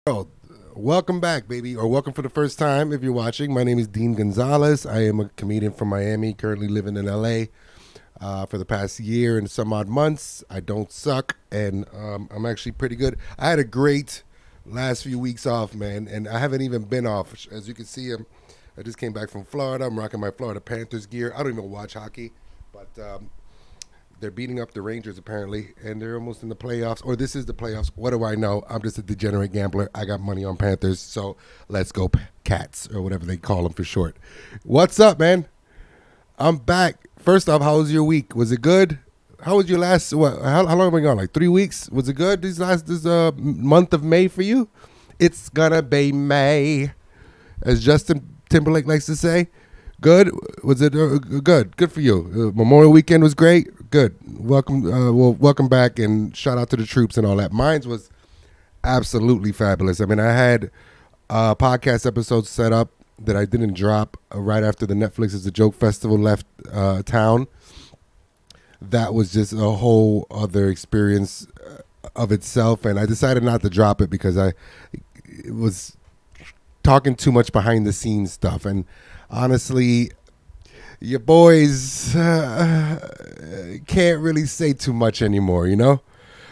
world. Welcome back, baby, or welcome for the first time if you're watching. My name is Dean Gonzalez. I am a comedian from Miami, currently living in LA for the past year and some odd months. I don't suck, and I'm actually pretty good. I had a great last few weeks off, man, and I haven't even been off. As you can see, I just came back from Florida. I'm rocking my Florida Panthers gear. I don't even watch hockey, but they're beating up the Rangers apparently, and they're almost in the playoffs. Or this is the playoffs. What do I know? I'm just a degenerate gambler. I got money on Panthers, so let's go Cats or whatever they call them for short. What's up, man? I'm back. First off, how was your week? Was it good? How was your last? What? How long have we gone? Like 3 weeks? Was it good? This month of May for you? It's gonna be May, as Justin Timberlake likes to say. Good. Was it good? Good for you. Memorial weekend was great. Good. Welcome back, and shout out to the troops and all that. Mine was absolutely fabulous. I mean, I had podcast episodes set up that I didn't drop right after the Netflix is a Joke Festival left town. That was just a whole other experience of itself, and I decided not to drop it because I was talking too much behind the scenes stuff. And honestly, your boys can't really say too much anymore, you know?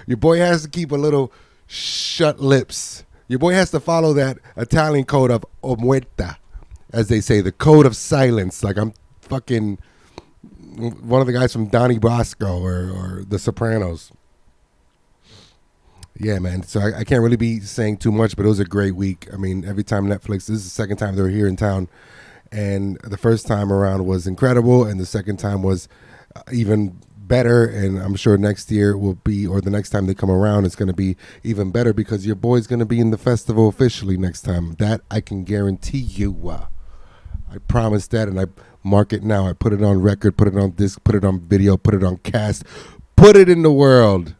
Your boy has to keep a little shut lips. Your boy has to follow that Italian code of omerta, as they say, the code of silence. Like I'm fucking one of the guys from Donnie Brasco or The Sopranos. Yeah, man. So I can't really be saying too much, but it was a great week. I mean, every time Netflix, this is the second time they were here in town, and the first time around was incredible, and the second time was even better, and I'm sure next year will be, or the next time they come around, it's going to be even better because your boy's going to be in the festival officially next time. That I can guarantee you. I promise that, and I mark it now. I put it on record, put it on disc, put it on video, put it on cast, put it in the world,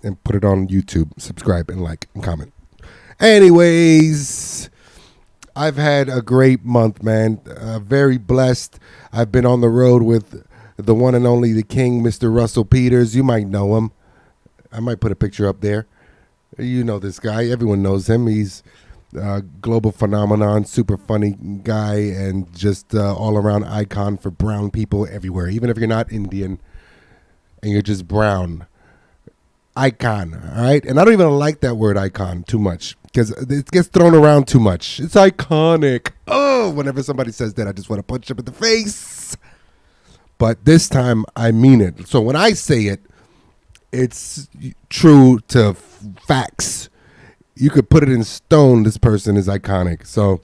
and put it on YouTube. Subscribe and like and comment. Anyways, I've had a great month, man. Very blessed. I've been on the road with the one and only the king, Mr. Russell Peters. You might know him. I might put a picture up there. You know this guy. Everyone knows him. He's a global phenomenon, super funny guy, and just all-around icon for brown people everywhere. Even if you're not Indian and you're just brown. Icon, all right? And I don't even like that word icon too much because it gets thrown around too much. It's iconic. Oh, whenever somebody says that, I just want to punch them in the face. But this time, I mean it. So when I say it, it's true to facts. You could put it in stone. This person is iconic. So,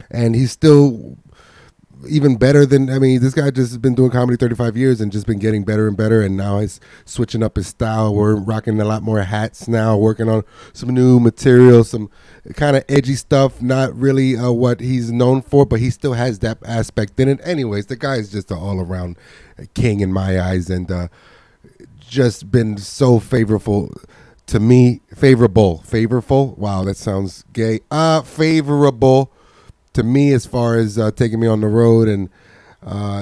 and he's still even better than, I mean, this guy just has been doing comedy 35 years and just been getting better and better, and now he's switching up his style. We're rocking a lot more hats now, working on some new material, some kind of edgy stuff, not really what he's known for, but he still has that aspect in it. Anyways, the guy is just an all-around king in my eyes, and just been so favorable to me. Favorable? Wow, that sounds gay. Favorable to me as far as taking me on the road, and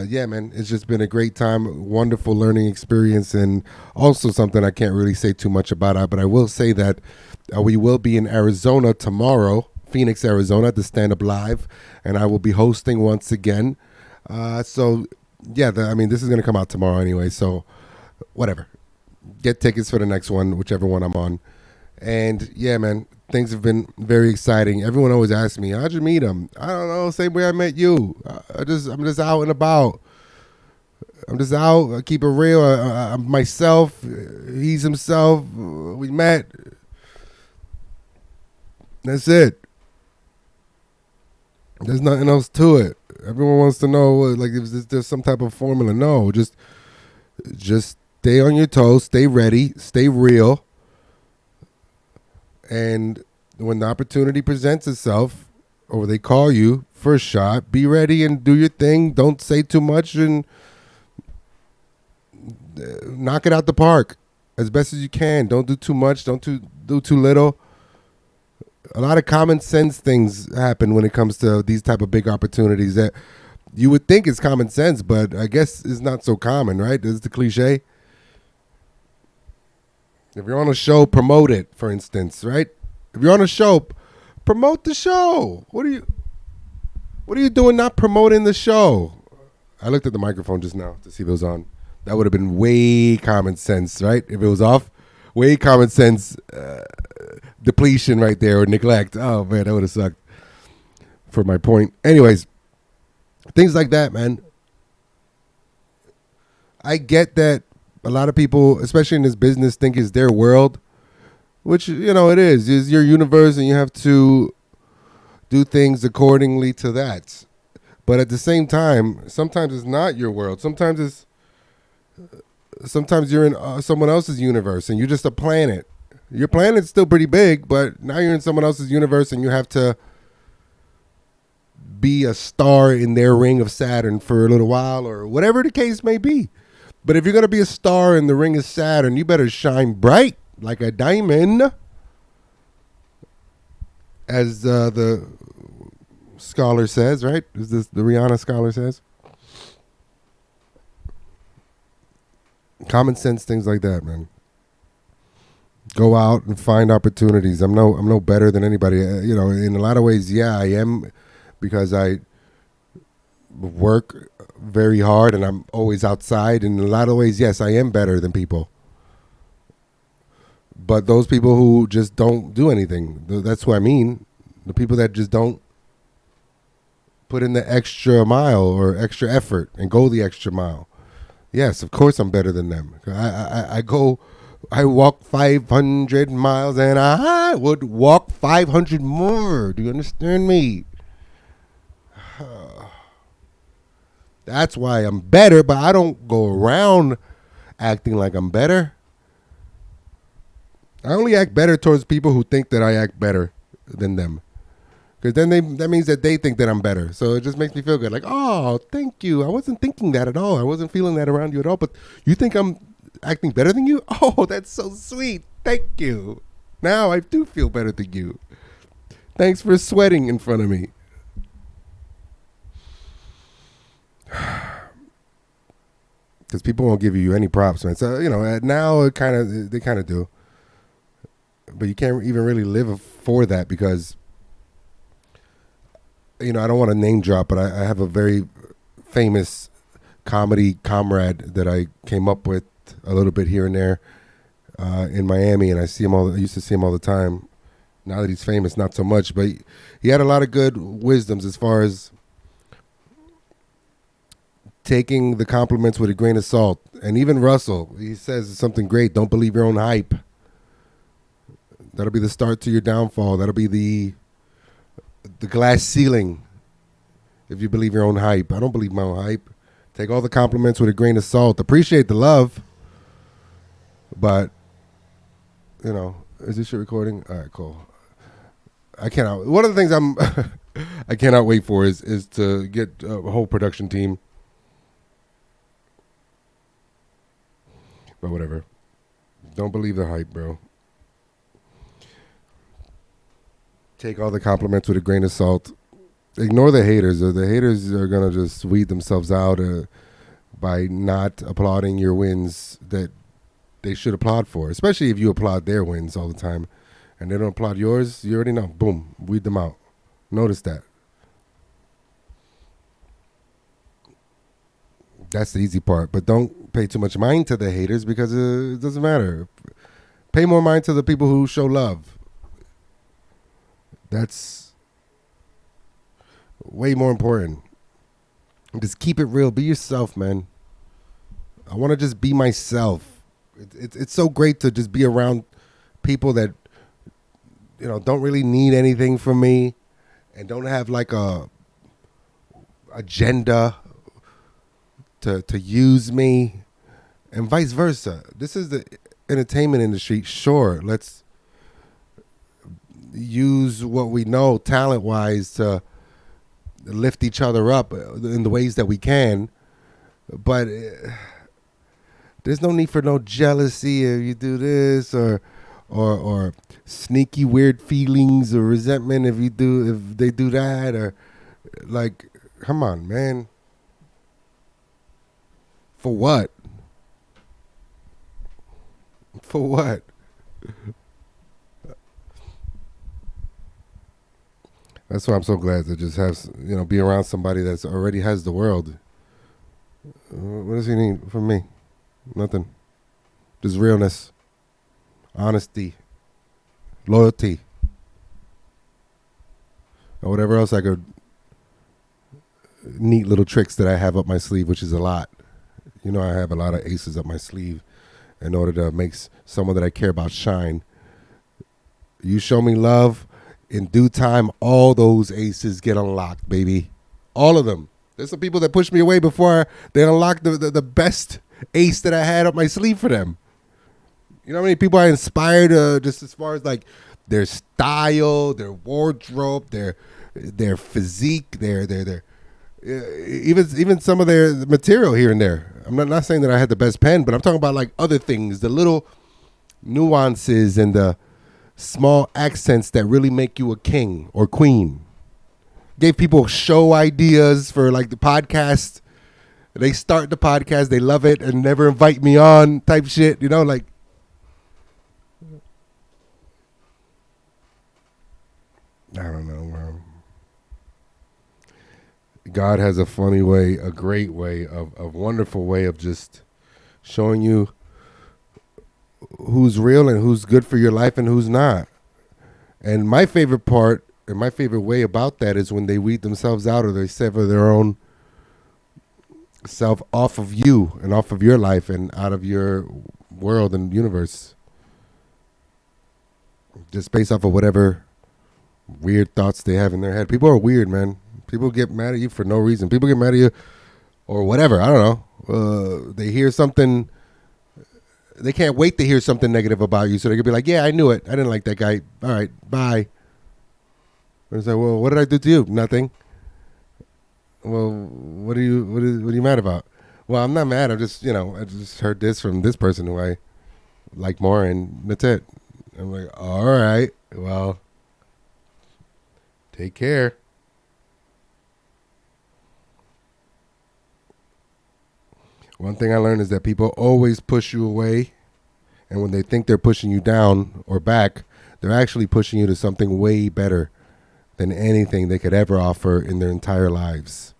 yeah, man, it's just been a great time, wonderful learning experience, and also something I can't really say too much about, but I will say that we will be in Arizona tomorrow, Phoenix, Arizona, at the Stand Up Live, and I will be hosting once again. So yeah, I mean, this is going to come out tomorrow anyway, so whatever. Get tickets for the next one, whichever one I'm on. And yeah, man, things have been very exciting. Everyone always asks me, how'd you meet him? I don't know, same way I met you. I'm just out and about. I'm just out. I keep it real. I'm myself. He's himself. We met. That's it. There's nothing else to it. Everyone wants to know, like, if there's some type of formula. No, just stay on your toes. Stay ready. Stay real. And when the opportunity presents itself, or they call you for a shot, be ready and do your thing. Don't say too much and knock it out the park as best as you can. Don't do too much. Don't do too little. A lot of common sense things happen when it comes to these type of big opportunities that you would think is common sense, but I guess it's not so common, right? This is the cliche. If you're on a show, promote it, for instance, right? If you're on a show, promote the show. What are you doing not promoting the show? I looked at the microphone just now to see if it was on. That would have been way common sense, right? If it was off, way common sense depletion right there or neglect. Oh, man, that would have sucked for my point. Anyways, things like that, man. I get that a lot of people, especially in this business, think it's their world, which, it is. It's your universe, and you have to do things accordingly to that. But at the same time, sometimes it's not your world. Sometimes you're in someone else's universe, and you're just a planet. Your planet's still pretty big, but now you're in someone else's universe, and you have to be a star in their ring of Saturn for a little while, or whatever the case may be. But if you're going to be a star in the ring of Saturn, you better shine bright like a diamond, as the scholar says, right? Is this the Rihanna scholar says? Common sense, things like that, man. Go out and find opportunities. I'm no better than anybody. In a lot of ways, yeah, I am, because I work very hard and I'm always outside. In a lot of ways, yes, I am better than people. But those people who just don't do anything, that's what I mean. The people that just don't put in the extra mile or extra effort and go the extra mile. Yes, of course I'm better than them. I walk 500 miles and I would walk 500 more. Do you understand me? That's why I'm better, but I don't go around acting like I'm better. I only act better towards people who think that I act better than them. Because then that means that they think that I'm better. So it just makes me feel good. Like, oh, thank you. I wasn't thinking that at all. I wasn't feeling that around you at all. But you think I'm acting better than you? Oh, that's so sweet. Thank you. Now I do feel better than you. Thanks for sweating in front of me. Because people won't give you any props, man. So, now they kind of do. But you can't even really live for that because, I don't want to name drop, but I have a very famous comedy comrade that I came up with a little bit here and there in Miami, and I used to see him all the time. Now that he's famous, not so much, but he had a lot of good wisdoms as far as taking the compliments with a grain of salt. And even Russell, he says something great. Don't believe your own hype. That'll be the start to your downfall. That'll be the glass ceiling if you believe your own hype. I don't believe my own hype. Take all the compliments with a grain of salt. Appreciate the love. But, is this shit recording? All right, cool. One of the things I cannot wait for is to get a whole production team. But whatever. Don't believe the hype, bro. Take all the compliments with a grain of salt. Ignore the haters. The haters are going to just weed themselves out by not applauding your wins that they should applaud for, especially if you applaud their wins all the time and they don't applaud yours. You already know. Boom. Weed them out. Notice that. That's the easy part. But don't pay too much mind to the haters because it doesn't matter. Pay more mind to the people who show love. That's way more important. Just keep it real. Be yourself, man. I want to just be myself. It's so great to just be around people that, don't really need anything from me and don't have like a agenda to use me and vice versa. This is the entertainment industry. Sure, let's use what we know talent-wise to lift each other up in the ways that we can, but there's no need for no jealousy if you do this or sneaky weird feelings or resentment if they do that, or like, come on, man. For what? For what? That's why I'm so glad to just have be around somebody that's already has the world. What does he need from me? Nothing. Just realness, honesty, loyalty, or whatever else I could neat little tricks that I have up my sleeve, which is a lot. I have a lot of aces up my sleeve in order to make someone that I care about shine. You show me love, in due time, all those aces get unlocked, baby. All of them. There's some people that pushed me away before they unlocked the best ace that I had up my sleeve for them. You know how many people I inspired just as far as like their style, their wardrobe, their physique, their even some of their material here and there. I'm not saying that I had the best pen, but I'm talking about like other things, the little nuances and the small accents that really make you a king or queen. Gave people show ideas for like the podcast. They start the podcast, they love it, and never invite me on type shit. Like I don't know. God has a funny way, a great way, a wonderful way of just showing you who's real and who's good for your life and who's not. And my favorite part and my favorite way about that is when they weed themselves out or they sever their own self off of you and off of your life and out of your world and universe. Just based off of whatever weird thoughts they have in their head. People are weird, man. People get mad at you for no reason. People get mad at you or whatever. I don't know. They hear something. They can't wait to hear something negative about you. So they could be like, yeah, I knew it. I didn't like that guy. All right, bye. And it's like, well, what did I do to you? Nothing. Well, what are you mad about? Well, I'm not mad. I'm just, I just heard this from this person who I like more, and that's it. I'm like, all right, well, take care. One thing I learned is that people always push you away, and when they think they're pushing you down or back, they're actually pushing you to something way better than anything they could ever offer in their entire lives.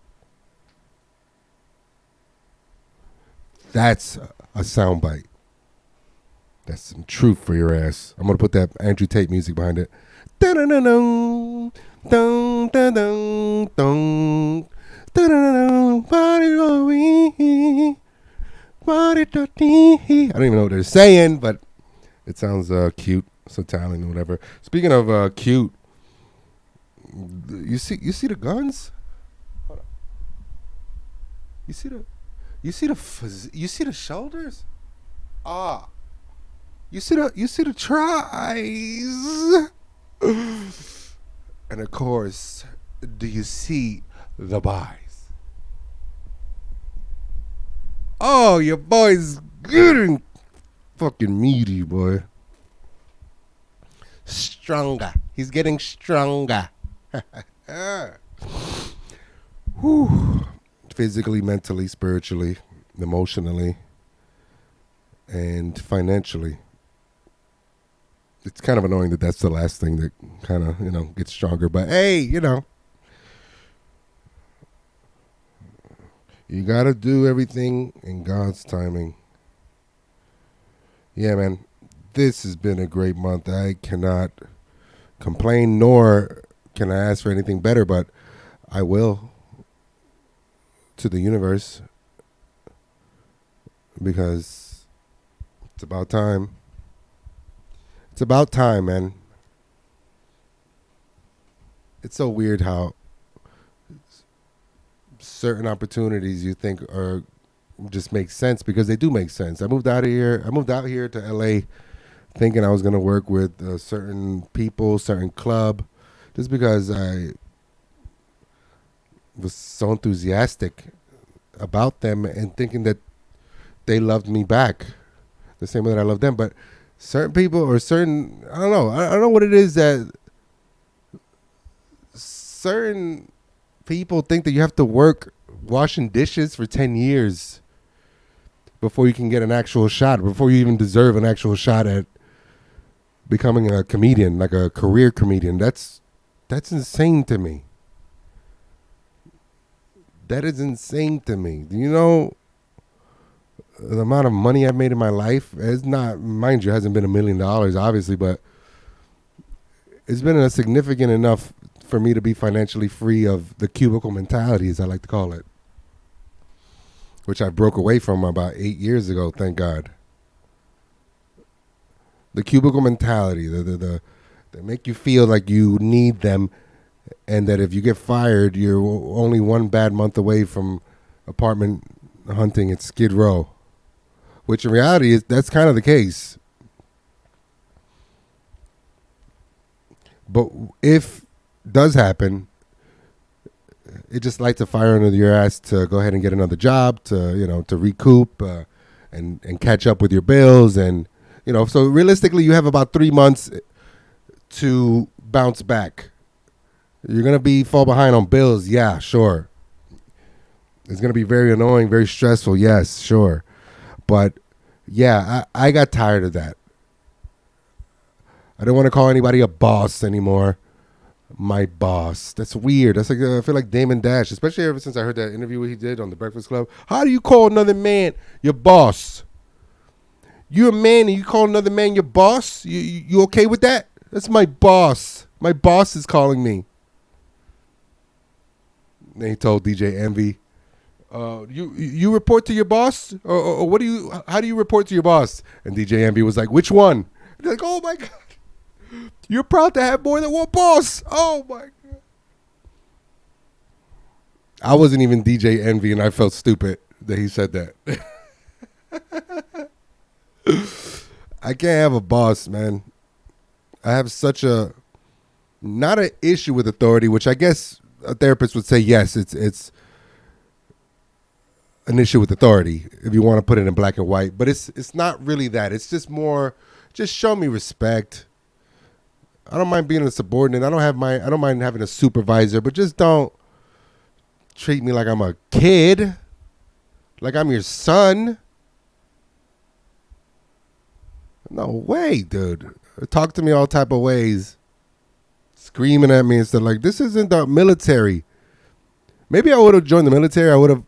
That's a soundbite. That's some truth for your ass. I'm going to put that Andrew Tate music behind it. Dun-dun-dun-dun, dun-dun-dun, dun. I don't even know what they're saying, but it sounds cute. It's Italian or whatever. Speaking of cute, you see the guns? Hold on. You see the shoulders? You see the tries? And of course, do you see the buys? Oh, your boy's getting fucking meaty, boy. Stronger. He's getting stronger. Whew. Physically, mentally, spiritually, emotionally, and financially. It's kind of annoying that that's the last thing that kind of, gets stronger. But hey, you got to do everything in God's timing. Yeah, man, this has been a great month. I cannot complain, nor can I ask for anything better, but I will to the universe because it's about time. It's about time, man. It's so weird how certain opportunities you think are just make sense because they do make sense. I moved out here to LA thinking I was going to work with certain people, certain club, just because I was so enthusiastic about them and thinking that they loved me back the same way that I loved them. But certain people or certain, I don't know. I don't know what it is that certain people think that you have to work washing dishes for 10 years before you can get an actual shot, before you even deserve an actual shot at becoming a comedian, like a career comedian. That's That's insane to me. That is insane to me. Do you know the amount of money I've made in my life? It's not, mind you, it hasn't been $1 million, obviously, but it's been a significant enough for me to be financially free of the cubicle mentality, as I like to call it, which I broke away from about 8 years ago, thank God. The cubicle mentality, the they make you feel like you need them, and that if you get fired, you're only one bad month away from apartment hunting at Skid Row, which in reality is that's kind of the case. But if does happen, it just lights a fire under your ass to go ahead and get another job, to recoup and catch up with your bills, and so realistically you have about 3 months to bounce back. You're gonna fall behind on bills, yeah, sure. It's gonna be very annoying, very stressful, yes, sure. But yeah, I got tired of that. I don't want to call anybody a boss anymore. My boss. That's weird. That's like I feel like Damon Dash, especially ever since I heard that interview he did on the Breakfast Club. How do you call another man your boss? You're a man and you call another man your boss? You okay with that? That's my boss. My boss is calling me. Then he told DJ Envy, you report to your boss? Or how do you report to your boss? And DJ Envy was like, which one? And they're like, oh my God. You're proud to have more than one boss. Oh my God. I wasn't even DJ Envy and I felt stupid that he said that. I can't have a boss, man. I have such not an issue with authority, which I guess a therapist would say, yes, it's an issue with authority if you want to put it in black and white. But it's not really that. It's just more, just show me respect. I don't mind being a subordinate. I don't mind having a supervisor, but just don't treat me like I'm a kid, like I'm your son. No way, dude. Talk to me all type of ways, screaming at me and stuff like, this isn't the military. Maybe I would have joined the military. I would have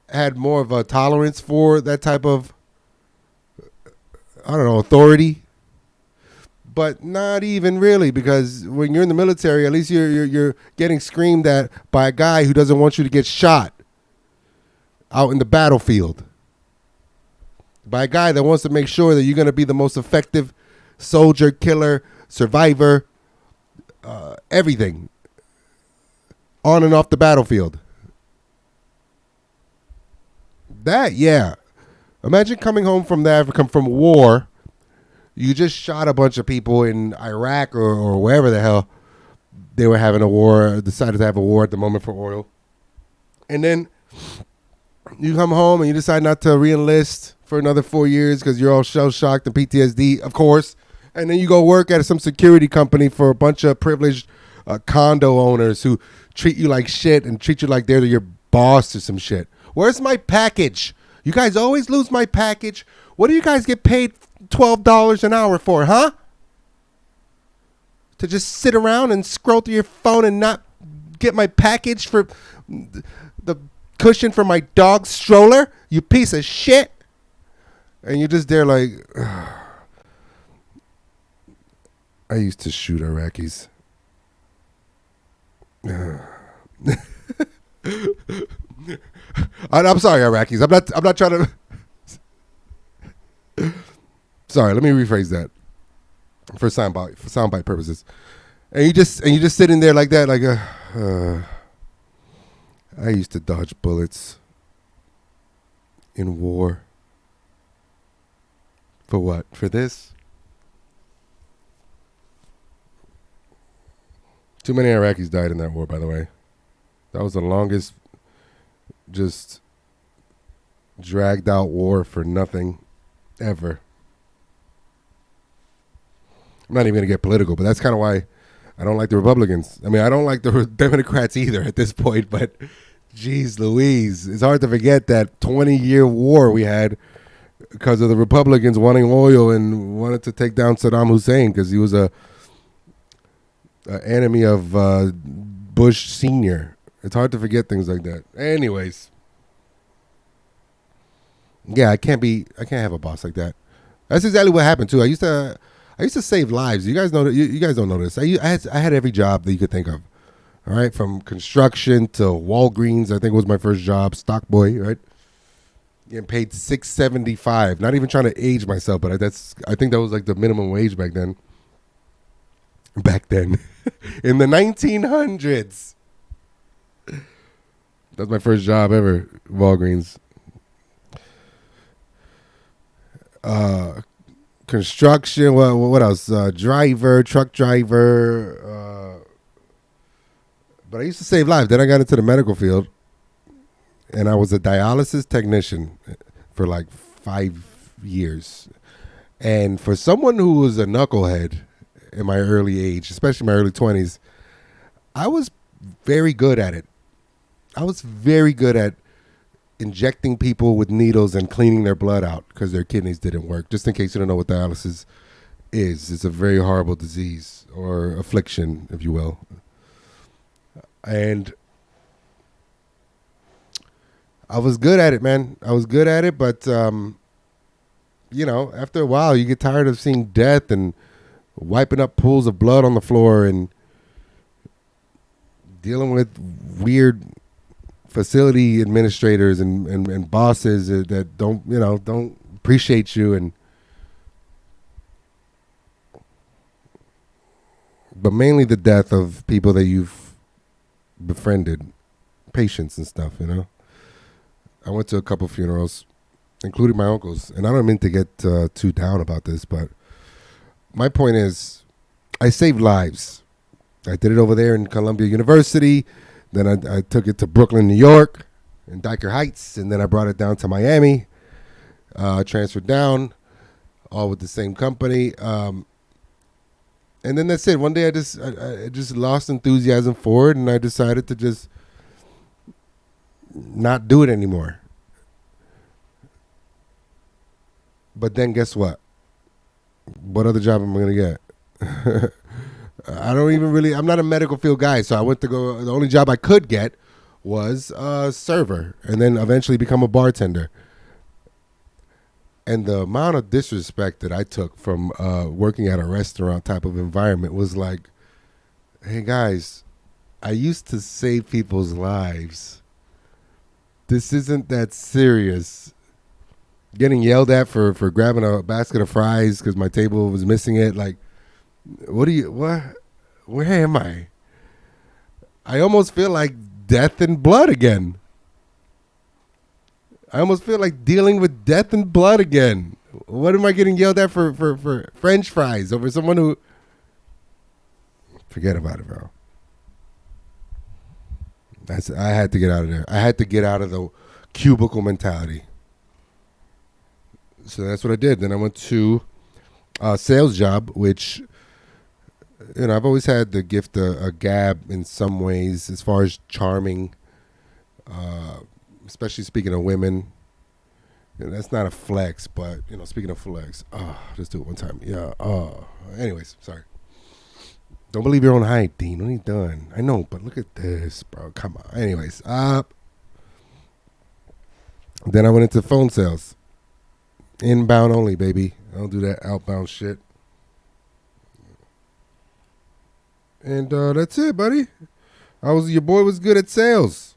had more of a tolerance for that type of, I don't know, authority. But not even really, because when you're in the military, at least you're getting screamed at by a guy who doesn't want you to get shot out in the battlefield. By a guy that wants to make sure that you're going to be the most effective soldier, killer, survivor, everything on and off the battlefield. That, yeah. Imagine coming home from war. You just shot a bunch of people in Iraq or wherever the hell they were having a war, decided to have a war at the moment for oil. And then you come home and you decide not to re-enlist for another 4 years because you're all shell-shocked and PTSD, of course. And then you go work at some security company for a bunch of privileged condo owners who treat you like shit and treat you like they're your boss or some shit. Where's my package? You guys always lose my package. What do you guys get paid $12 an hour for, huh? To just sit around and scroll through your phone and not get my package for the cushion for my dog's stroller? You piece of shit. And you're just there like, ugh. I used to shoot Iraqis. I'm sorry, Iraqis. I'm not trying to. Sorry, let me rephrase that for soundbite purposes. And you just sitting there like that, like I used to dodge bullets in war. For what? For this? Too many Iraqis died in that war, by the way. That was the longest, just dragged out war for nothing ever. I'm not even going to get political, but that's kind of why I don't like the Republicans. I mean, I don't like the Democrats either at this point, but geez Louise, it's hard to forget that 20-year war we had because of the Republicans wanting oil and wanted to take down Saddam Hussein because he was a enemy of Bush Senior. It's hard to forget things like that. Anyways, yeah, I can't have a boss like that. That's exactly what happened too. I used to save lives. You guys know that. You guys don't know this. I had every job that you could think of. All right, from construction to Walgreens. I think was my first job, stock boy. Right, getting paid $6.75. Not even trying to age myself, but I think that was like the minimum wage back then. Back then, in the 1900s. That's my first job ever, Walgreens. Construction. What else? Truck driver. But I used to save lives. Then I got into the medical field, and I was a dialysis technician for like 5 years. And for someone who was a knucklehead in my early age, especially my early 20s, I was very good at it. I was very good at injecting people with needles and cleaning their blood out because their kidneys didn't work. Just in case you don't know what dialysis is, it's a very horrible disease or affliction, if you will. And I was good at it, man. I was good at it, but after a while, you get tired of seeing death and wiping up pools of blood on the floor and dealing with weird facility administrators and bosses that don't appreciate you, but mainly the death of people that you've befriended, patients and stuff. I went to a couple funerals, including my uncle's, and I don't mean to get too down about this, but my point is, I saved lives. I did it over there in Columbia University. Then I took it to Brooklyn, New York, in Dyker Heights, and then I brought it down to Miami. Transferred down, all with the same company. And then that's it. One day I just lost enthusiasm for it, and I decided to just not do it anymore. But then guess what? What other job am I going to get? I'm not a medical field guy, so I went to go, the only job I could get was a server and then eventually become a bartender. And the amount of disrespect that I took from working at a restaurant type of environment was like, hey guys, I used to save people's lives. This isn't that serious. Getting yelled at for grabbing a basket of fries because my table was missing it. Like, what? Where am I? I almost feel like death and blood again. I almost feel like dealing with death and blood again. What am I getting yelled at for French fries over someone who... Forget about it, bro. I had to get out of there. I had to get out of the cubicle mentality. So that's what I did. Then I went to a sales job, which, I've always had the gift of a gab in some ways as far as charming, especially speaking of women. That's not a flex, but, speaking of flex, just do it one time. Yeah. Anyways, sorry. Don't believe your own hype, Dean. What are you doing? I know, but look at this, bro. Come on. Anyways, then I went into phone sales. Inbound only, baby. I don't do that outbound shit. And that's it, buddy. Your boy was good at sales.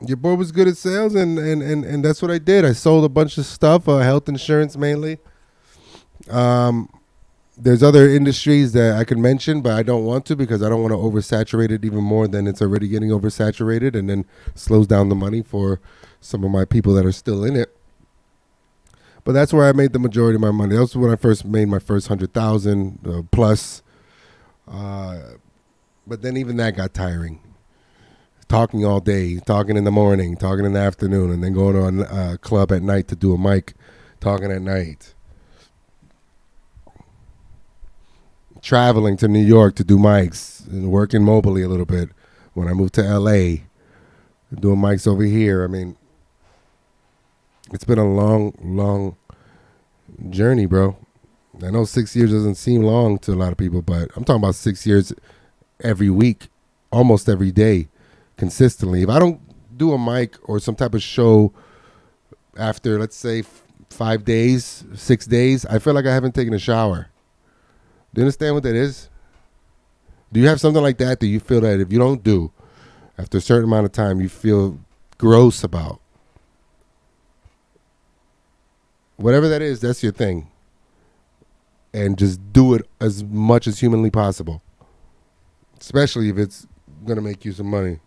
Your boy was good at sales, and that's what I did. I sold a bunch of stuff, health insurance mainly. There's other industries that I could mention, but I don't want to because I don't want to oversaturate it even more than it's already getting oversaturated, and then slows down the money for some of my people that are still in it. But that's where I made the majority of my money. That was when I first made my first 100,000 plus. But then even that got tiring. Talking all day, talking in the morning, talking in the afternoon, and then going to a club at night to do a mic, talking at night. Traveling to New York to do mics and working mobily a little bit. When I moved to LA, doing mics over here. I mean, it's been a long, long journey, bro. I know 6 years doesn't seem long to a lot of people, but I'm talking about 6 years every week, almost every day, consistently. If I don't do a mic or some type of show after, let's say, 5 days, 6 days, I feel like I haven't taken a shower. Do you understand what that is? Do you have something like that you feel that if you don't do after a certain amount of time, you feel gross about? Whatever that is, that's your thing. And just do it as much as humanly possible, especially if it's going to make you some money.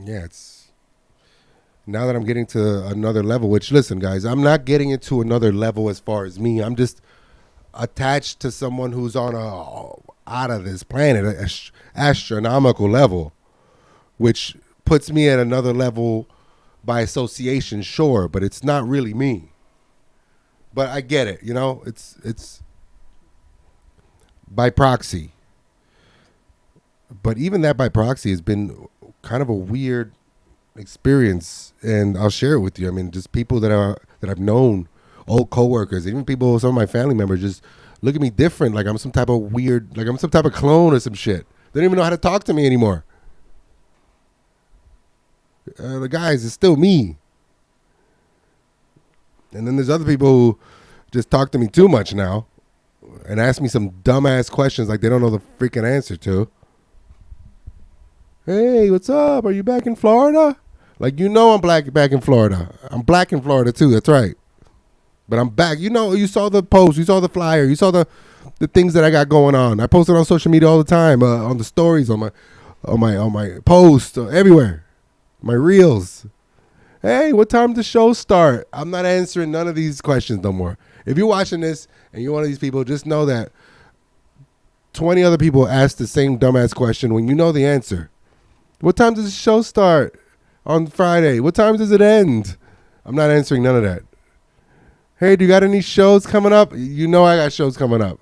Yeah, it's now that I'm getting to another level, which, listen, guys, I'm not getting into another level as far as me. I'm just attached to someone who's on out of this planet, astronomical level, which puts me at another level by association, sure, but it's not really me. But I get it, it's by proxy. But even that by proxy has been kind of a weird experience, and I'll share it with you. I mean, just people that I've known, old coworkers, even people, some of my family members, just look at me different, like I'm some type of weird, like I'm some type of clone or some shit. They don't even know how to talk to me anymore. The guys, it's still me. And then there's other people who just talk to me too much now and ask me some dumbass questions like they don't know the freaking answer to. Hey, what's up? Are you back in Florida? Like, I'm back in Florida. I'm black in Florida too. That's right. But I'm back. You saw the post. You saw the flyer. You saw the things that I got going on. I post it on social media all the time, on the stories, on my posts, everywhere. My reels. Hey, what time does the show start? I'm not answering none of these questions no more. If you're watching this and you're one of these people, just know that 20 other people asked the same dumbass question when you know the answer. What time does the show start on Friday? What time does it end? I'm not answering none of that. Hey, do you got any shows coming up? You know I got shows coming up.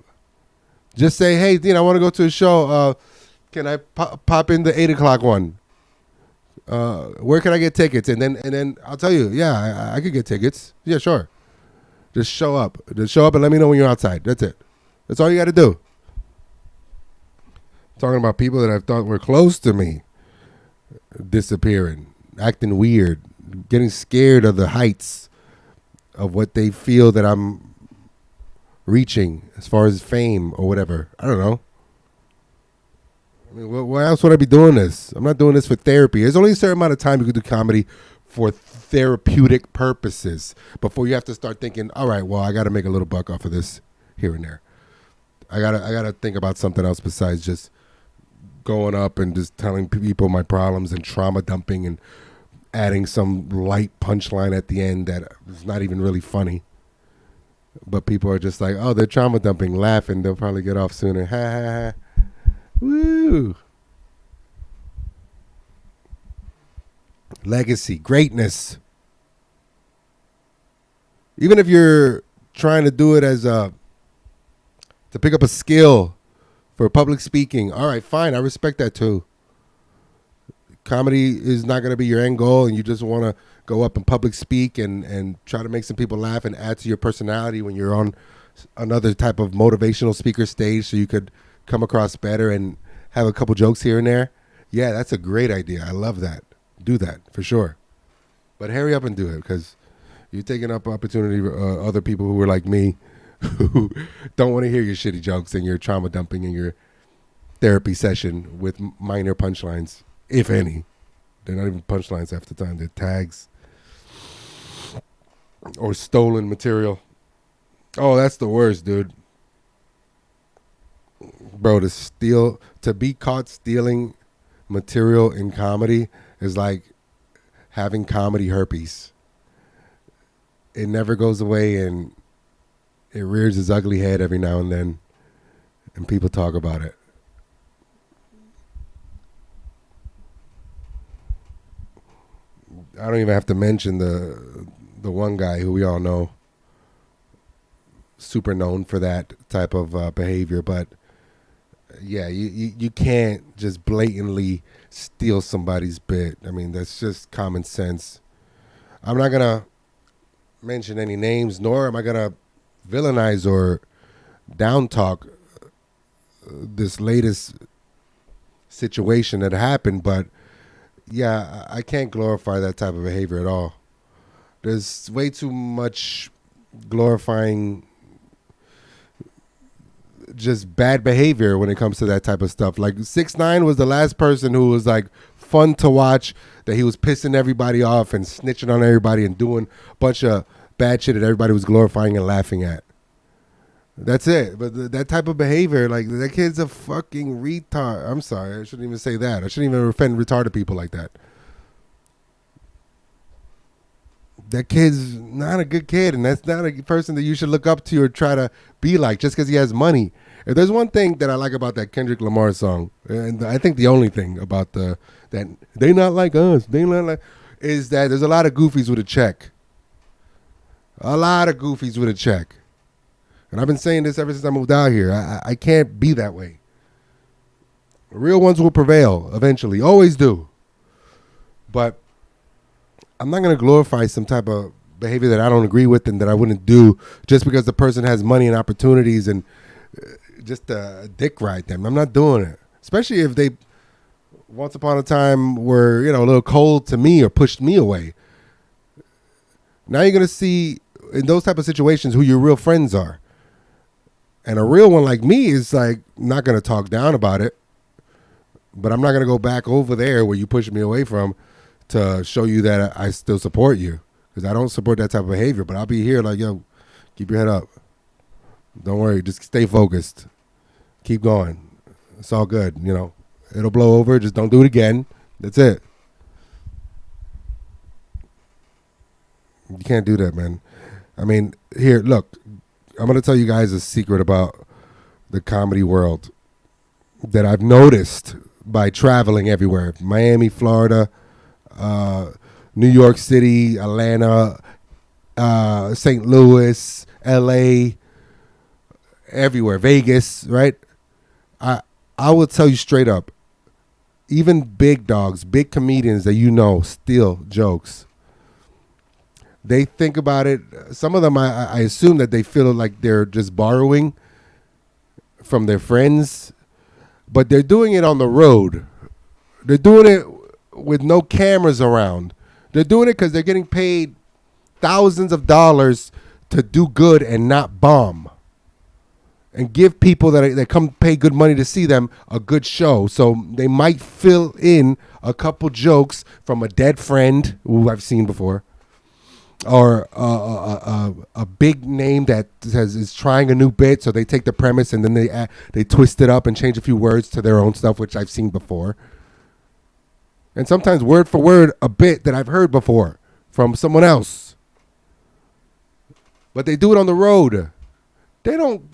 Just say, hey, Dean, I want to go to a show. Can I pop in the 8 o'clock one? Where can I get tickets? And then I'll tell you, yeah, I could get tickets. Yeah, sure. Just show up. Just show up and let me know when you're outside. That's it. That's all you got to do. Talking about people that I thought were close to me disappearing, acting weird, getting scared of the heights of what they feel that I'm reaching as far as fame or whatever. I don't know. I mean, why else would I be doing this? I'm not doing this for therapy. There's only a certain amount of time you can do comedy for therapeutic purposes before you have to start thinking, all right, well, I got to make a little buck off of this here and there. I gotta think about something else besides just going up and just telling people my problems and trauma dumping and adding some light punchline at the end that is not even really funny. But people are just like, oh, they're trauma dumping, laughing. They'll probably get off sooner. Ha ha ha. Woo. Legacy, greatness. Even if you're trying to do it as to pick up a skill for public speaking, all right, fine. I respect that too. Comedy is not going to be your end goal, and you just want to go up and public speak and try to make some people laugh and add to your personality when you're on another type of motivational speaker stage so you could come across better and have a couple jokes here and there. Yeah, that's a great idea. I love that. Do that for sure. But hurry up and do it, because you're taking up opportunity for other people who are like me who don't want to hear your shitty jokes and your trauma dumping in your therapy session with minor punchlines, if any. They're not even punchlines half the time. They're tags or stolen material. Oh, that's the worst, dude. Bro, to be caught stealing material in comedy is like having comedy herpes. It never goes away, and it rears its ugly head every now and then, and people talk about it. I don't even have to mention the one guy who we all know, super known for that type of behavior, but yeah, you can't just blatantly steal somebody's bit. I mean, that's just common sense. I'm not going to mention any names, nor am I going to villainize or down talk this latest situation that happened, but yeah, I can't glorify that type of behavior at all. There's way too much glorifying just bad behavior when it comes to that type of stuff. Like 6ix9ine was the last person who was like fun to watch, that he was pissing everybody off and snitching on everybody and doing a bunch of bad shit that everybody was glorifying and laughing at. That's it. But that type of behavior, like, that kid's a fucking retard. I'm sorry, I shouldn't even say that. I shouldn't even offend retarded people like that. That kid's not a good kid, and that's not a person that you should look up to or try to be like just because he has money. If there's one thing that I like about that Kendrick Lamar song, and I think the only thing about that they not like us, they not like, is that there's a lot of goofies with a check. A lot of goofies with a check. And I've been saying this ever since I moved out here. I can't be that way. Real ones will prevail eventually. Always do. But I'm not going to glorify some type of behavior that I don't agree with and that I wouldn't do just because the person has money and opportunities and just dick ride them. I'm not doing it. Especially if they once upon a time were, a little cold to me or pushed me away. Now you're going to see in those type of situations who your real friends are. And a real one like me is like not going to talk down about it, but I'm not going to go back over there where you push me away from to show you that I still support you, because I don't support that type of behavior. But I'll be here like, yo, keep your head up. Don't worry. Just stay focused. Keep going. It's all good. It'll blow over. Just don't do it again. That's it. You can't do that, man. I mean, here, look. I'm going to tell you guys a secret about the comedy world that I've noticed by traveling everywhere. Miami, Florida, New York City, Atlanta, St. Louis, LA, everywhere, Vegas, right? I will tell you straight up, even big dogs, big comedians that steal jokes. They think about it. Some of them, I assume that they feel like they're just borrowing from their friends, but they're doing it on the road. They're doing it with no cameras around. They're doing it because they're getting paid thousands of dollars to do good and not bomb, and give people that come pay good money to see them a good show. So they might fill in a couple jokes from a dead friend who I've seen before, or a big name that is trying a new bit, so they take the premise and then they twist it up and change a few words to their own stuff, which I've seen before. And sometimes word for word a bit that I've heard before from someone else. But they do it on the road. They don't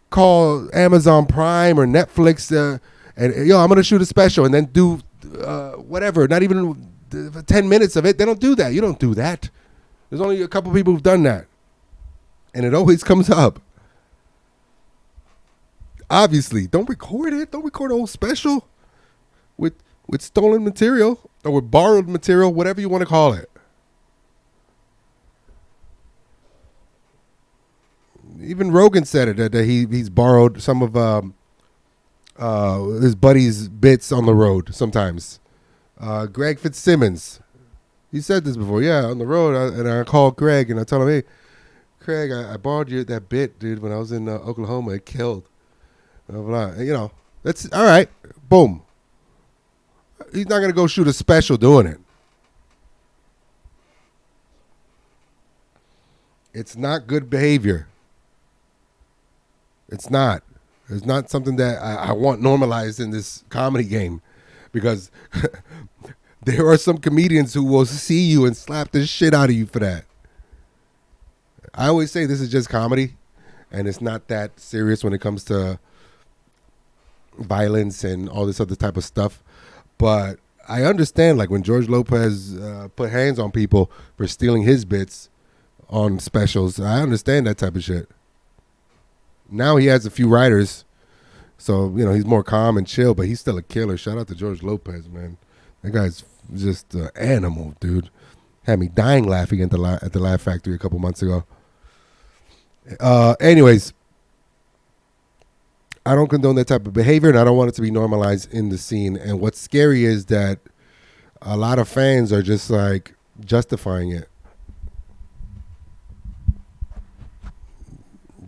call Amazon Prime or Netflix and I'm going to shoot a special and then do whatever, not even 10 minutes of it. They don't do that. You don't do that. There's only a couple people who've done that. And it always comes up. Obviously, don't record it. Don't record a whole special with stolen material or with borrowed material, whatever you want to call it. Even Rogan said it, that he's borrowed some of his buddy's bits on the road sometimes. Greg Fitzsimmons, he said this before. Yeah, on the road, and I called Greg and I told him, "Hey, Craig, I borrowed you that bit, dude. When I was in Oklahoma, it killed." Blah, blah. And, that's all right. Boom. He's not gonna go shoot a special doing it. It's not good behavior. It's not. It's not something that I want normalized in this comedy game. Because there are some comedians who will see you and slap the shit out of you for that. I always say this is just comedy, and it's not that serious when it comes to violence and all this other type of stuff. But I understand, like, when George Lopez put hands on people for stealing his bits on specials, I understand that type of shit. Now he has a few writers. So, he's more calm and chill, but he's still a killer. Shout out to George Lopez, man. That guy's just an animal, dude. Had me dying laughing at the Laugh Factory a couple months ago. Anyways, I don't condone that type of behavior, and I don't want it to be normalized in the scene. And what's scary is that a lot of fans are just like justifying it.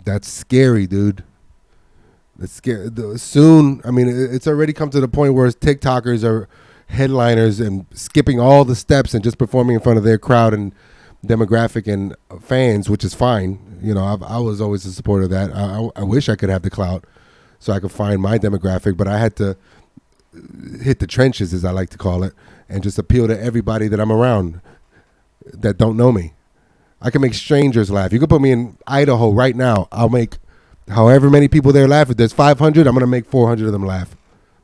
That's scary, dude. That's scary. Soon, I mean, it's already come to the point where TikTokers are headliners and skipping all the steps and just performing in front of their crowd and demographic and fans, which is fine. You know, I was always a supporter of that. I wish I could have the clout so I could find my demographic, but I had to hit the trenches, as I like to call it, and just appeal to everybody that I'm around that don't know me. I can make strangers laugh. You could put me in Idaho right now. I'll make however many people there laugh. If there's 500, I'm going to make 400 of them laugh.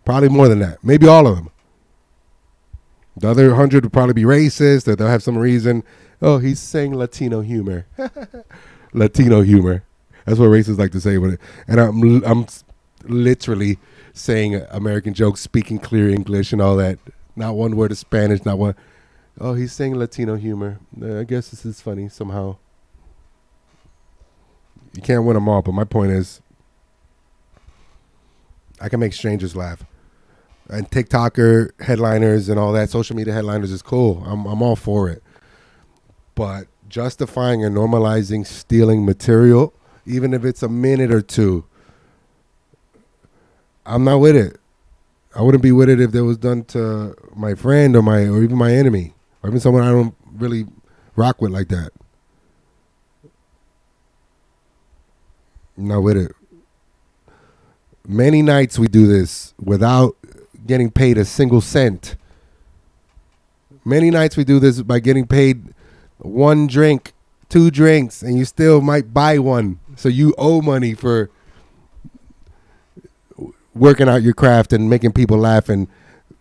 Probably more than that. Maybe all of them. The other 100 would probably be racist, or they'll have some reason. Oh, he's saying Latino humor. Latino humor. That's what racists like to say with it. And I'm literally saying American jokes, speaking clear English and all that. Not one word of Spanish, not one. Oh, he's saying Latino humor. I guess this is funny somehow. You can't win them all, but my point is, I can make strangers laugh. And TikToker headliners and all that, social media headliners is cool. I'm all for it. But justifying and normalizing stealing material, even if it's a minute or two, I'm not with it. I wouldn't be with it if it was done to my friend or even my enemy, or even someone I don't really rock with like that. I'm not with it. Many nights we do this without getting paid a single cent. Many nights we do this by getting paid one drink, two drinks, and you still might buy one. So you owe money for working out your craft and making people laugh and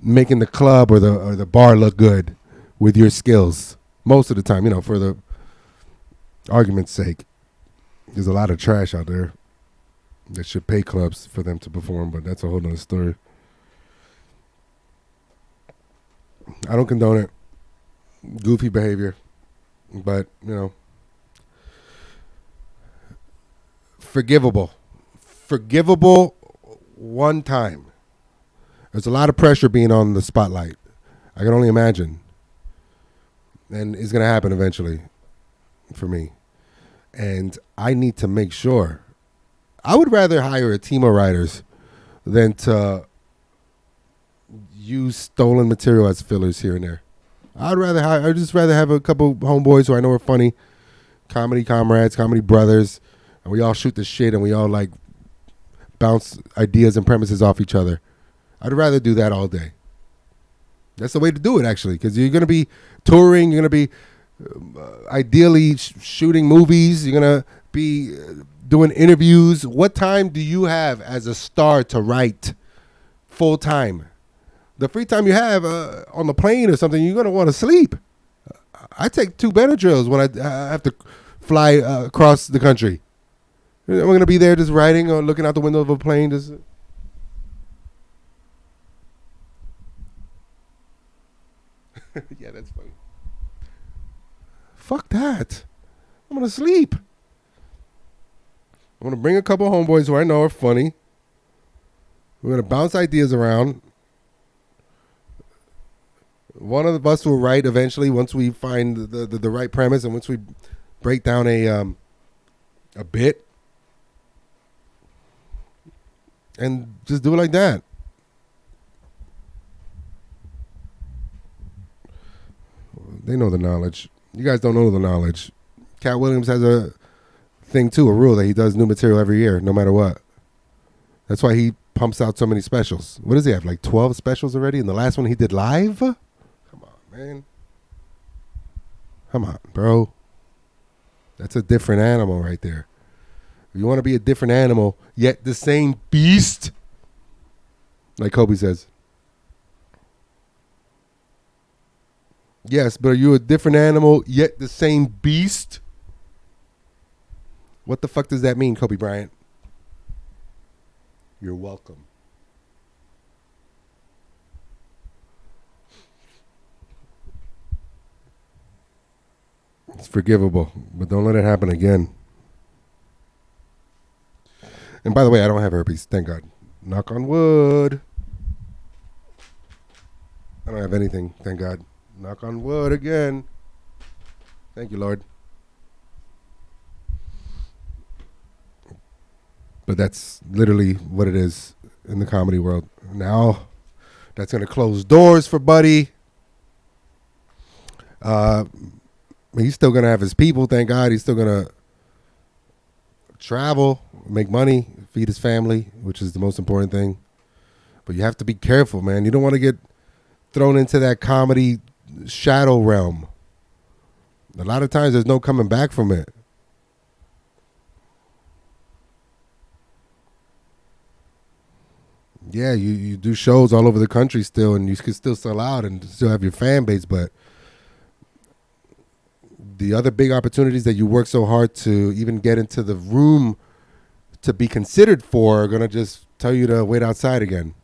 making the club or the bar look good with your skills. Most of the time, for the argument's sake. There's a lot of trash out there that should pay clubs for them to perform, but that's a whole nother story. I don't condone it. Goofy behavior. But, forgivable. Forgivable one time. There's a lot of pressure being on the spotlight. I can only imagine. And it's going to happen eventually for me. And I need to make sure. I would rather hire a team of writers than to use stolen material as fillers here and there. I'd just rather have a couple homeboys who I know are funny, comedy comrades, comedy brothers, and we all shoot the shit and we all like bounce ideas and premises off each other. I'd rather do that all day. That's the way to do it, actually, because you're going to be touring, you're going to be ideally shooting movies, you're going to be doing interviews. What time do you have as a star to write full time? The free time you have on the plane or something, you're going to want to sleep. I take 2 Benadryls when I have to fly across the country. I'm going to be there just writing or looking out the window of a plane. Just yeah, that's funny. Fuck that. I'm going to sleep. I'm going to bring a couple homeboys who I know are funny. We're going to bounce ideas around. One of us will write eventually once we find the right premise and once we break down a bit. And just do it like that. They know the knowledge. You guys don't know the knowledge. Cat Williams has a thing too, a rule that he does new material every year, no matter what. That's why he pumps out so many specials. What does he have, like 12 specials already? And the last one he did live? Come on, man. Come on, bro. That's a different animal right there. If you want to be a different animal, yet the same beast, like Kobe says. Yes, but are you a different animal, yet the same beast? What the fuck does that mean, Kobe Bryant? You're welcome. It's forgivable, but don't let it happen again. And by the way, I don't have herpes. Thank God. Knock on wood. I don't have anything. Thank God. Knock on wood again. Thank you, Lord. But that's literally what it is in the comedy world. Now, that's going to close doors for Buddy. He's still going to have his people, thank God. He's still going to travel, make money, feed his family, which is the most important thing. But you have to be careful, man. You don't want to get thrown into that comedy shadow realm. A lot of times there's no coming back from it. Yeah, you do shows all over the country still, and you can still sell out and still have your fan base, but the other big opportunities that you work so hard to even get into the room to be considered for are going to just tell you to wait outside again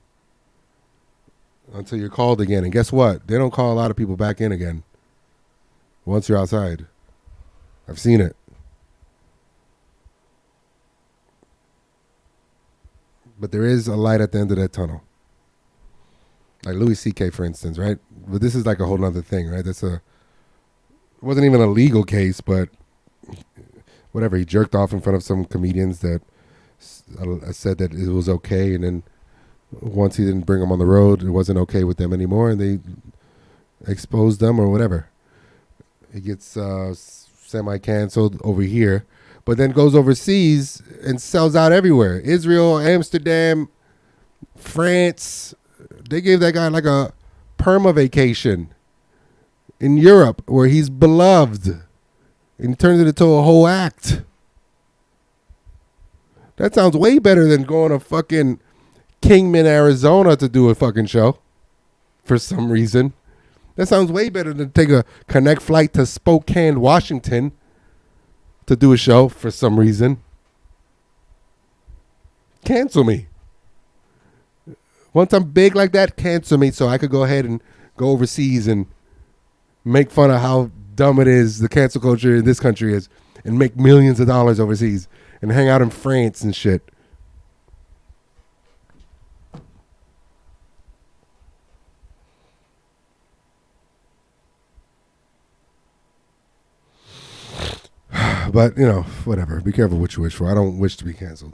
until you're called again. And guess what? They don't call a lot of people back in again once you're outside. I've seen it. But there is a light at the end of that tunnel. Like Louis C.K., for instance, right? But this is like a whole other thing, right? It wasn't even a legal case, but whatever. He jerked off in front of some comedians that said that it was okay. And then once he didn't bring them on the road, it wasn't okay with them anymore. And they exposed them or whatever. He gets semi-canceled over here. But then goes overseas and sells out everywhere. Israel, Amsterdam, France. They gave that guy like a perma vacation in Europe where he's beloved. And he turns it into a whole act. That sounds way better than going to fucking Kingman, Arizona to do a fucking show for some reason. That sounds way better than take a connect flight to Spokane, Washington to do a show for some reason. Cancel me. Once I'm big like that, cancel me so I could go ahead and go overseas and make fun of how dumb it is, the cancel culture in this country is, and make millions of dollars overseas and hang out in France and shit. But, whatever. Be careful what you wish for. I don't wish to be canceled.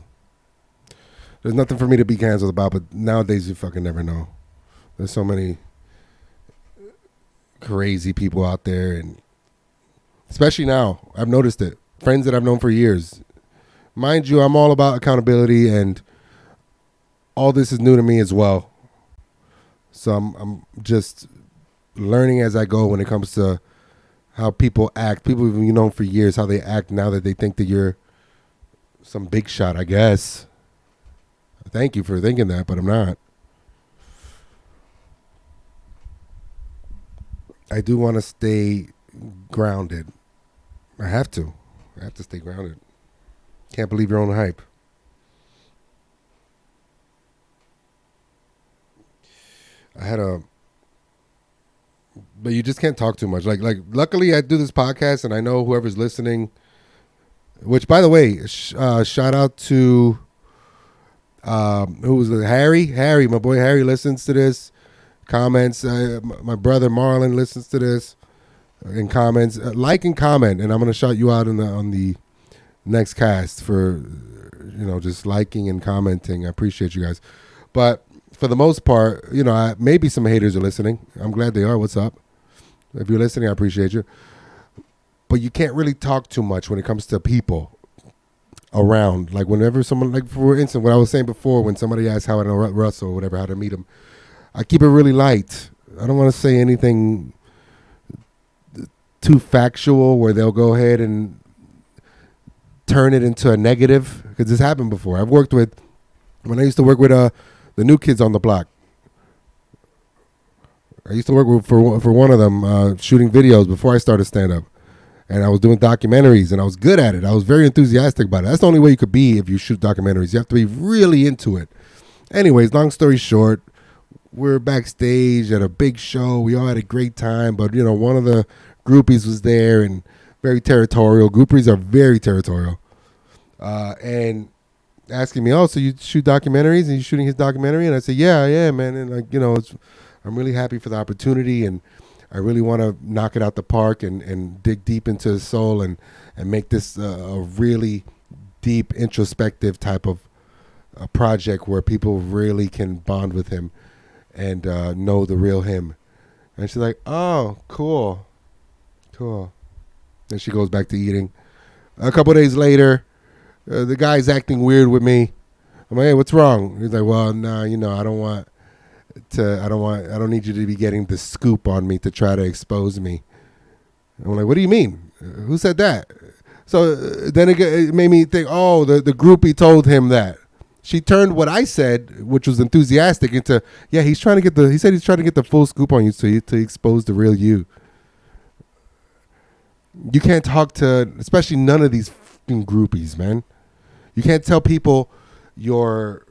There's nothing for me to be canceled about, but nowadays you fucking never know. There's so many crazy people out there, and especially now, I've noticed it. Friends that I've known for years. Mind you, I'm all about accountability, and all this is new to me as well. So I'm just learning as I go when it comes to how people act. People you've known for years, how they act now that they think that you're some big shot, I guess. Thank you for thinking that, but I'm not. I do want to stay grounded. I have to. I have to stay grounded. Can't believe your own hype. But you just can't talk too much. Like luckily I do this podcast and I know whoever's listening, which by the way, shout out to who was it? Harry, my boy Harry listens to this, comments. My brother Marlon listens to this and comments. Like and comment, and I'm gonna shout you out on the next cast for just liking and commenting. I appreciate you guys, but for the most part, maybe some haters are listening. I'm glad they are. What's up? If you're listening, I appreciate you. But you can't really talk too much when it comes to people around. Like whenever someone, like for instance, what I was saying before, when somebody asks how I know Russell or whatever, how to meet him, I keep it really light. I don't want to say anything too factual where they'll go ahead and turn it into a negative, because this happened before. When I used to work with the new kids on the block. I used to work for one of them, shooting videos before I started stand-up. And I was doing documentaries, and I was good at it. I was very enthusiastic about it. That's the only way you could be if you shoot documentaries. You have to be really into it. Anyways, long story short, we're backstage at a big show. We all had a great time, but, one of the groupies was there and very territorial. Groupies are very territorial. And asking me, "Oh, so you shoot documentaries and you shooting his documentary?" And I said, "Yeah, man." And like I'm really happy for the opportunity, and I really want to knock it out the park and dig deep into his soul and make this a really deep introspective type of a project where people really can bond with him and know the real him. And she's like, "Oh, cool, cool." Then she goes back to eating. A couple of days later, the guy's acting weird with me. I'm like, "Hey, what's wrong?" He's like, "Well, nah, I don't want to. I don't need you to be getting the scoop on me to try to expose me." I'm like, "What do you mean? Who said that?" So then it made me think, oh, the groupie told him that. She turned what I said, which was enthusiastic, into, yeah, he said he's trying to get the full scoop on you to expose the real you. You can't talk to, especially none of these fucking groupies, man. You can't tell people your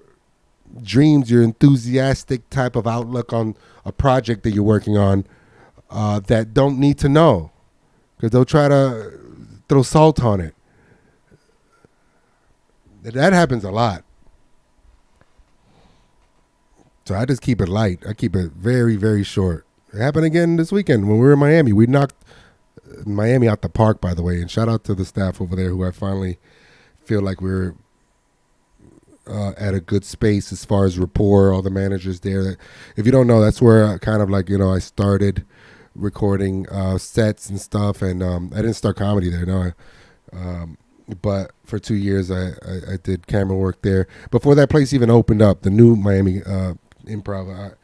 dreams, your enthusiastic type of outlook on a project that you're working on that don't need to know, because they'll try to throw salt on it. That happens a lot. So I just keep it light. I keep it very, very short. It happened again this weekend when we were in Miami. We knocked Miami out the park, by the way. And shout out to the staff over there who I finally feel like we're at a good space as far as rapport, all the managers there. If you don't know, that's where I kind of like, I started recording sets and stuff. And I didn't start comedy there, no. But for 2 years, I did camera work there. Before that place even opened up, the new Miami Improv,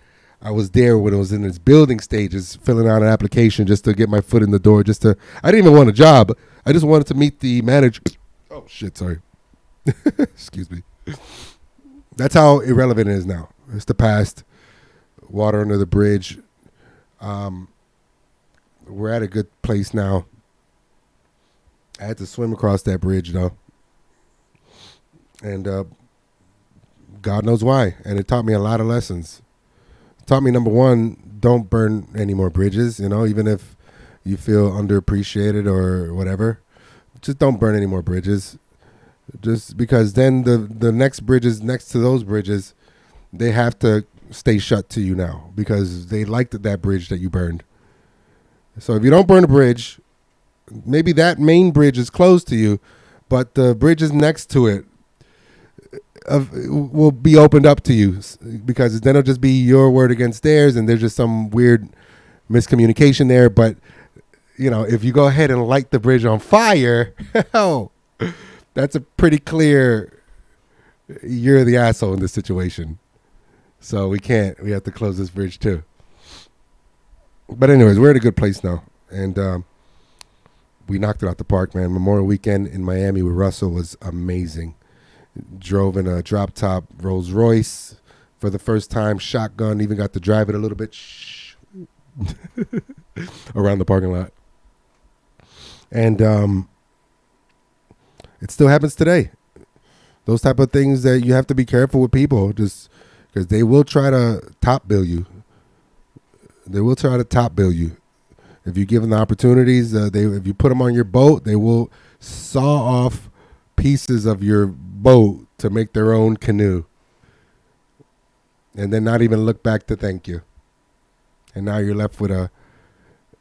I was there when it was in its building stages, filling out an application just to get my foot in the door. I didn't even want a job. I just wanted to meet the manager. Oh, shit, sorry. Excuse me. That's how irrelevant it is now. It's the past. Water under the bridge. We're at a good place now. I had to swim across that bridge, though. And God knows why. And it taught me a lot of lessons. It taught me, number one, don't burn any more bridges, even if you feel underappreciated or whatever. Just don't burn any more bridges. Just because then the next bridges next to those bridges, they have to stay shut to you now because they liked that bridge that you burned. So if you don't burn a bridge, maybe that main bridge is closed to you, but the bridges next to it will be opened up to you, because then it'll just be your word against theirs, and there's just some weird miscommunication there. But, if you go ahead and light the bridge on fire, that's a pretty clear you're the asshole in this situation. So we have to close this bridge too. But anyways, we're at a good place now. And we knocked it out the park, man. Memorial Weekend in Miami with Russell was amazing. Drove in a drop-top Rolls Royce for the first time. Shotgun, even got to drive it a little bit around the parking lot. And it still happens today. Those type of things that you have to be careful with people, just because they will try to top bill you. They will try to top bill you. If you give them the opportunities, if you put them on your boat, they will saw off pieces of your boat to make their own canoe. And then not even look back to thank you. And now you're left with a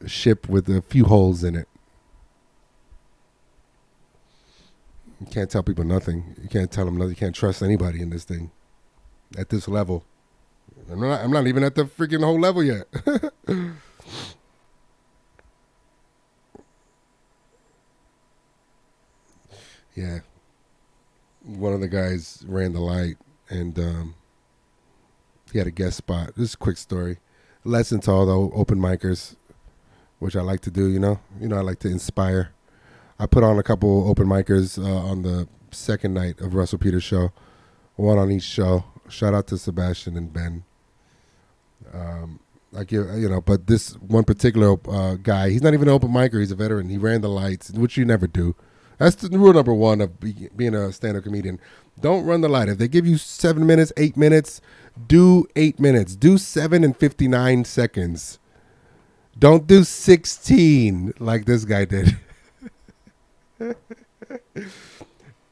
ship with a few holes in it. You can't tell people nothing. You can't tell them nothing. You can't trust anybody in this thing at this level. I'm not even at the freaking whole level yet. Yeah. One of the guys ran the light, and he had a guest spot. This is a quick story. Lesson to all the open micers, which I like to do, I like to inspire. I put on a couple open micers on the second night of Russell Peters' show, one on each show. Shout out to Sebastian and Ben. But this one particular guy, he's not even an open micer. He's a veteran. He ran the lights, which you never do. That's the rule number one of being a stand-up comedian. Don't run the light. If they give you 7 minutes, 8 minutes, do 8 minutes. Do 7 and 59 seconds. Don't do 16 like this guy did.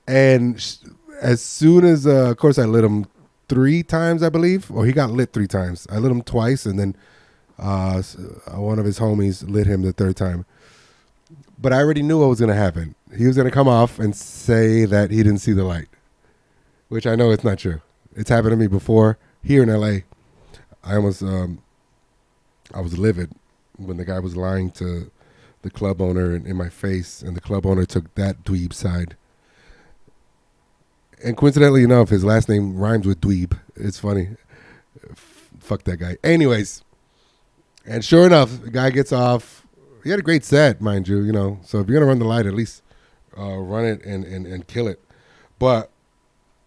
And As soon as, of course, I lit him 3 times, I believe. Or he got lit 3 times. I lit him twice, and then one of his homies lit him the third time. But I already knew what was going to happen. He was going to come off and say that he didn't see the light, which I know it's not true. It's happened to me before here in L.A. I almost, I was livid when the guy was lying to the club owner in my face, and the club owner took that dweeb side. And coincidentally enough, his last name rhymes with dweeb. It's funny. Fuck that guy. Anyways, and sure enough, the guy gets off. He had a great set, mind you, So if you're gonna run the light, at least run it and kill it. But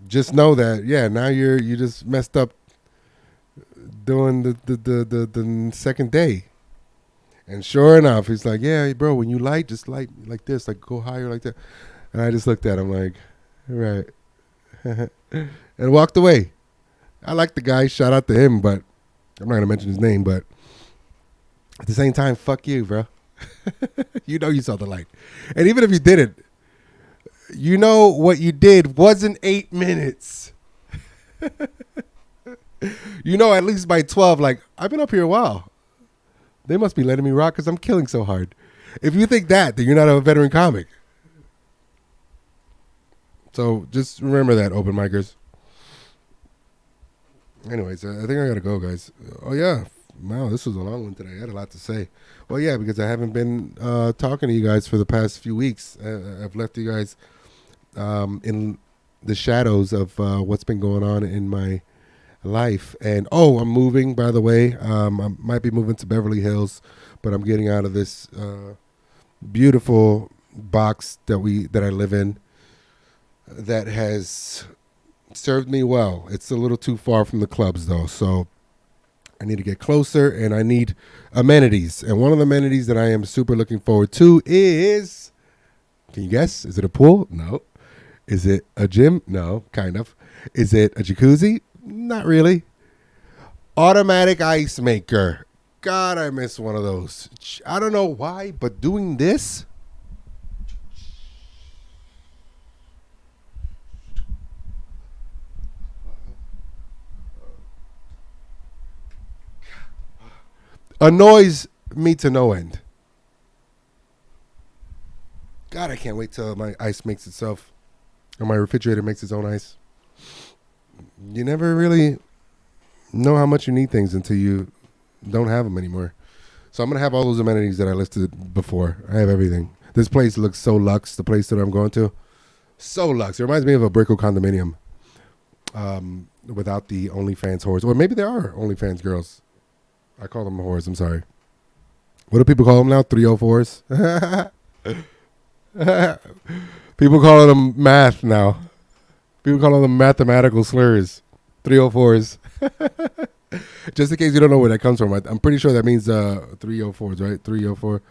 just know that, now you just messed up doing the second day. And sure enough, he's like, yeah, bro, when you light, just light like this, like go higher like that. And I just looked at him like, all right. And walked away. I like the guy. Shout out to him, but I'm not going to mention his name. But at the same time, fuck you, bro. You know you saw the light. And even if you didn't, you know what you did wasn't 8 minutes. At least by 12, like, I've been up here a while. They must be letting me rock because I'm killing so hard. If you think that, then you're not a veteran comic. So just remember that, open micers. Anyways, I think I got to go, guys. Oh, yeah. Wow, this was a long one today. I had a lot to say. Well, yeah, because I haven't been talking to you guys for the past few weeks. I've left you guys in the shadows of what's been going on in my life. And, I'm moving, by the way. I might be moving to Beverly Hills, but I'm getting out of this beautiful box that I live in that has served me well. It's a little too far from the clubs, though, so I need to get closer, and I need amenities. And one of the amenities that I am super looking forward to is, can you guess? Is it a pool? No. Is it a gym? No, kind of. Is it a jacuzzi? Not really. Automatic ice maker. God, I miss one of those. I don't know why, but doing this, annoys me to no end. God, I can't wait till my ice makes itself, or my refrigerator makes its own ice. You never really know how much you need things until you don't have them anymore. So I'm going to have all those amenities that I listed before. I have everything. This place looks so luxe, the place that I'm going to. So luxe. It reminds me of a Brickell condominium without the OnlyFans whores. Or maybe there are OnlyFans girls. I call them whores. I'm sorry. What do people call them now? 304s? People calling them math now. People calling them mathematical slurs. 304s. Just in case you don't know where that comes from, I'm pretty sure that means 304s, right? 304,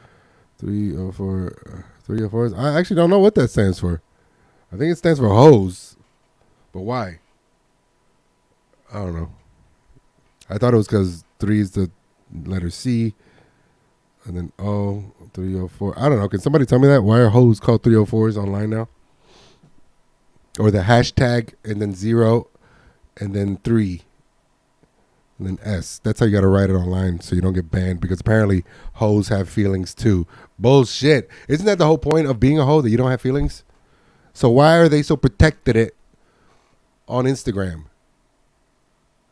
304, 304s. I actually don't know what that stands for. I think it stands for hose. But why? I don't know. I thought it was because 3 is the letter C, and then O, 304. I don't know. Can somebody tell me that? Why are hoes called 304s online now? Or the hashtag, and then 0, and then 3, and then S. That's how you got to write it online so you don't get banned, because apparently hoes have feelings too. Bullshit. Isn't that the whole point of being a hoe, that you don't have feelings? So why are they so protected it on Instagram?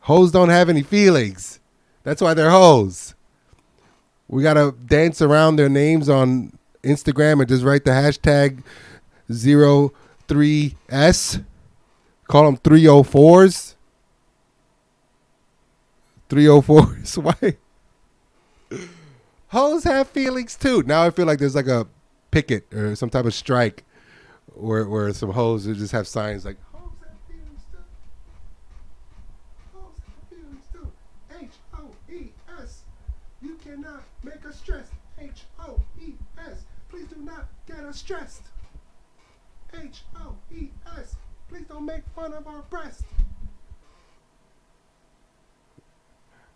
Hoes don't have any feelings. That's why they're hoes. We got to dance around their names on Instagram and just write the hashtag 03S. Call them 304s. 304s. Why? Hoes have feelings too. Now I feel like there's like a picket or some type of strike where some hoes just have signs like, hoes have feelings too. Hoes have feelings too. H-O-E-S. You cannot make us stressed. H-O-E-S. Please do not get us stressed. H-O-E-S. Please don't make fun of our breast.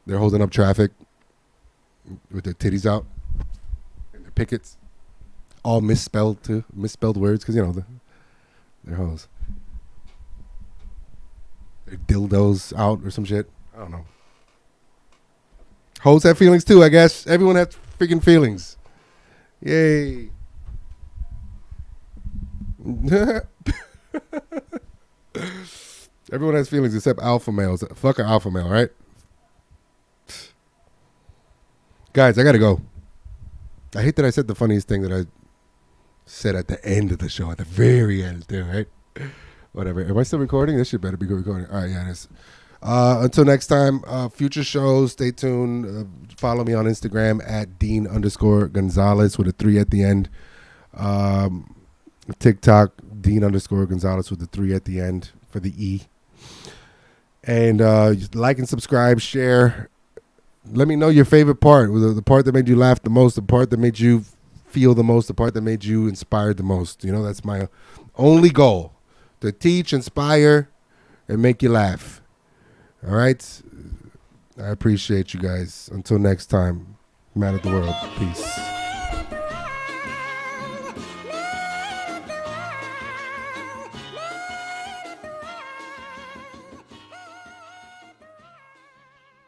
They're holding up traffic with their titties out and their pickets. All misspelled too. Misspelled words because, they're hoes. dildos out or some shit. I don't know. Hoes have feelings too, I guess. Everyone has freaking feelings. Yay. Everyone has feelings except alpha males. Fuck an alpha male, right? Guys, I gotta go. I hate that I said the funniest thing that I said at the end of the show, at the very end too, right? Whatever. Am I still recording? This shit better be recording. All right, yeah, it is. Until next time, future shows, stay tuned. Follow me on Instagram at Dean_Gonzalez with a 3 at the end. TikTok, Dean_Gonzalez with a 3 at the end for the E. And like and subscribe, share. Let me know your favorite part, the part that made you laugh the most, the part that made you feel the most, the part that made you inspired the most. You know, that's my only goal, to teach, inspire, and make you laugh. All right? I appreciate you guys. Until next time, man of the world. Peace.